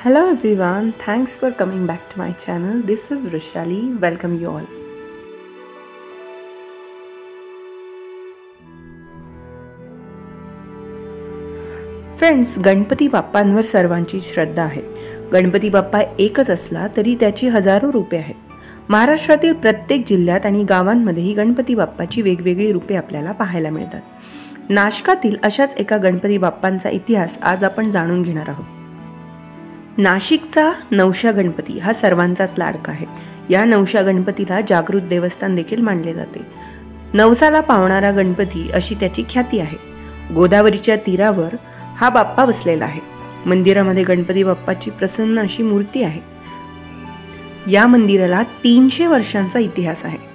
Hello everyone, thanks for coming back to my channel. This is Vrishali. Welcome you all. Friends, Ganpati बाप्पांवर सर्वांची श्रद्धा आहे. गणपती बाप्पा एकच असला तरी त्याची हजारो रूपे आहेत. महाराष्ट्रातील प्रत्येक जिल्ह्यात आणि गावांमध्येही गणपती बाप्पाची वेगवेगळी रूपे आपल्याला पाहायला मिळतात. नाशिकातील अशाच एका गणपती बाप्पांचा इतिहास आज आपण जाणून घेणार आहोत. नाशिकचा नवशा गणपती हा सर्वांचाच लाडका आहे. या नवशा गणपतीला जागृत देवस्थान देखील मानले जाते. नवसाला पावणारा गणपती अशी त्याची ख्याती आहे. गोदावरीच्या तीरावर हा बाप्पा बसलेला आहे. मंदिरामध्ये गणपती बाप्पाची प्रसन्न अशी मूर्ती आहे. या मंदिराला 300 वर्षांचा इतिहास आहे.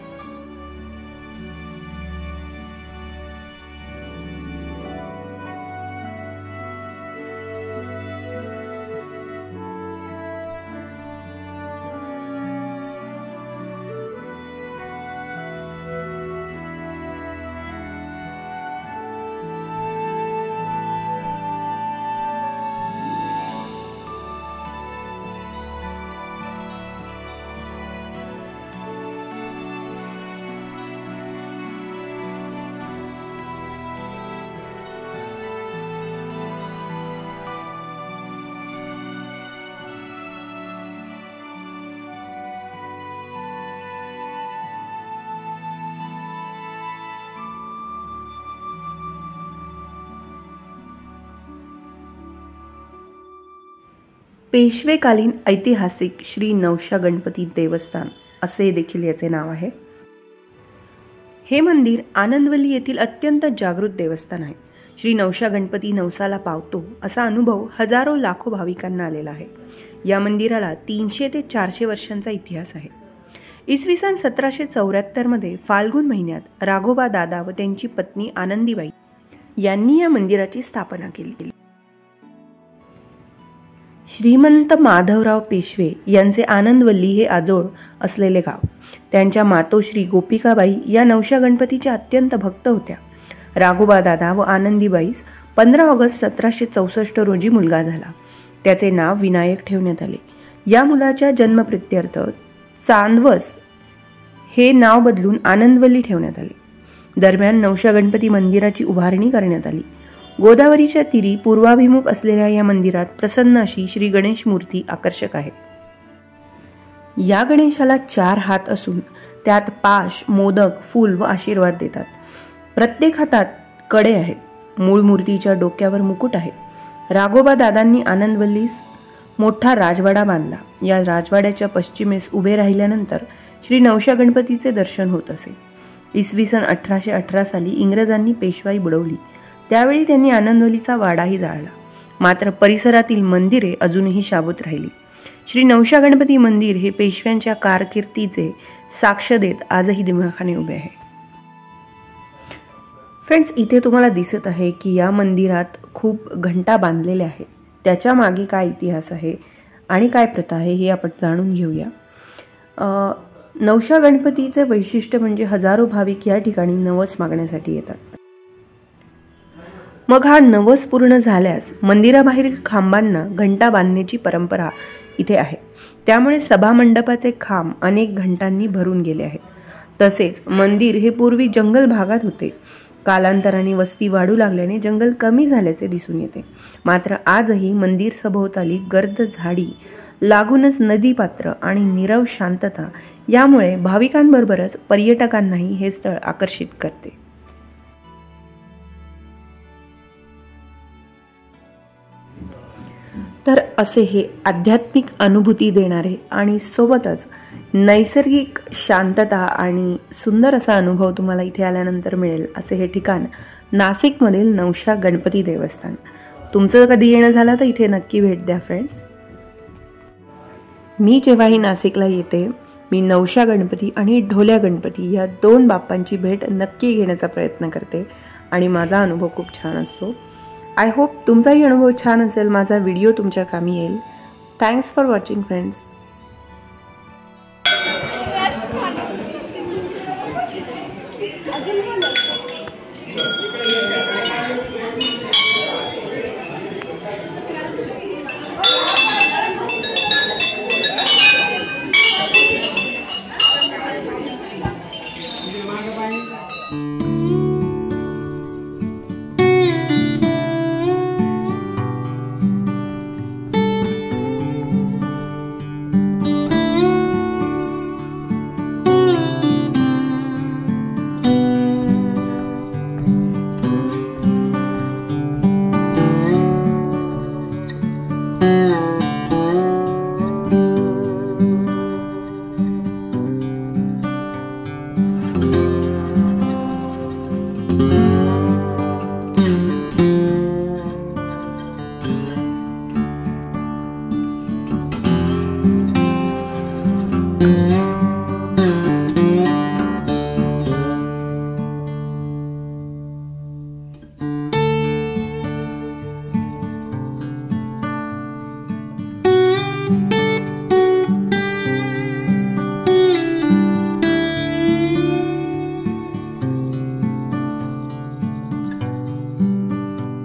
पेशवेकालीन ऐतिहासिक श्री नवशा गणपती देवस्थान असे देखील याचे नाव आहे. हे मंदिर आनंदवली येथील अत्यंत जागृत देवस्थान आहे. श्री नवशा गणपती नवसाला पावतो असा अनुभव हजारो लाखो भाविकांना आलेला आहे. या मंदिराला 300 ते 400 वर्षांचा इतिहास आहे. इसवी सन 1774 मध्ये फाल्गुन महिन्यात राघोबा दादा व त्यांची पत्नी आनंदीबाई यांनी या मंदिराची स्थापना केली. श्रीमंत माधवराव पेशवे यांचे आनंदवल्ली हे आजोळ असलेले गाव. त्यांच्या मातोश्री गोपिकाबाई या नवशा गणपतीच्या अत्यंत भक्त होत्या. राघोबा दादा व आनंदीबाईस 15 ऑगस्ट 1764 रोजी मुलगा झाला. त्याचे नाव विनायक ठेवण्यात आले. या मुलाच्या जन्मप्रित्यर्थ चांदवस हे नाव बदलून आनंदवल्ली ठेवण्यात आले. दरम्यान नवशा गणपती मंदिराची उभारणी करण्यात आली. गोदावरीच्या तीरी पूर्वाभिमुख असलेल्या या मंदिरात प्रसन्न अशी श्री गणेश मूर्ती आकर्षक आहे. या गणेशाला 4 हात असून त्यात पाश, मोदक, फूल व आशीर्वाद देतात. प्रत्येक हातात कडे आहेत. मूळ मूर्तीच्या डोक्यावर मुकुट आहे. राघोबा दादांनी आनंदवल्लीस मोठा राजवाडा बांधला. या राजवाड्याच्या पश्चिमेस उभे राहिल्यानंतर श्री नवशा गणपतीचे दर्शन होत असे. इसवी सन 1818 साली इंग्रजांनी पेशवाई बुडवली. त्यावेळी त्यांनी आनंदवलीचा वाडाही जाळला. मात्र परिसरातील मंदिरे अजूनही शाबूत राहिली. श्री नवशा गणपती मंदिर हे पेशव्यांच्या कारकिर्दीचे साक्ष देत आजही दिमाखाने उभे आहे. फ्रेंड्स, इथे तुम्हाला दिसत आहे की या मंदिरात खूप घंटा बांधलेल्या आहेत. त्याच्या मागे काय इतिहास आहे आणि काय प्रथा आहे हे आपण जाणून घेऊया. नवशा गणपतीचे वैशिष्ट्य म्हणजे हजारो भाविक या ठिकाणी नवस मागण्यासाठी येतात. मग हा नवस पूर्ण झाल्यास मंदिराबाहेरील खांबांना घंटा बांधण्याची परंपरा इथे आहे. त्यामुळे सभा मंडपाचे खांब अनेक घंटांनी भरून गेले आहेत. तसेच मंदिर हे पूर्वी जंगल भागात होते. कालांतराने वस्ती वाढू लागल्याने जंगल कमी झाल्याचे दिसून येते. मात्र आजही मंदिर सभोवताली गर्द झाडी, लागूनच नदीपात्र आणि नीरव शांतता यामुळे भाविकांबरोबरच पर्यटकांनाही हे स्थळ आकर्षित करते. तर असे हे आध्यात्मिक अनुभूती देणारे आणि सोबतच नैसर्गिक शांतता आणि सुंदर असा अनुभव तुम्हाला इथे आल्यानंतर मिळेल असे हे ठिकाण नाशिकमधील नवशा गणपती देवस्थान. तुमचं कधी येणं झालं तर इथे नक्की भेट द्या फ्रेंड्स. मी जेव्हाही नाशिकला येते मी नवशा गणपती आणि ढोल्या गणपती या 2 बाप्पांची भेट नक्की घेण्याचा प्रयत्न करते आणि माझा अनुभव खूप छान असतो. आय होप तुमचाही अनुभव छान असेल. माझा व्हिडिओ तुमच्या कामी येईल. Thanks for watching friends.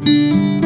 आहे.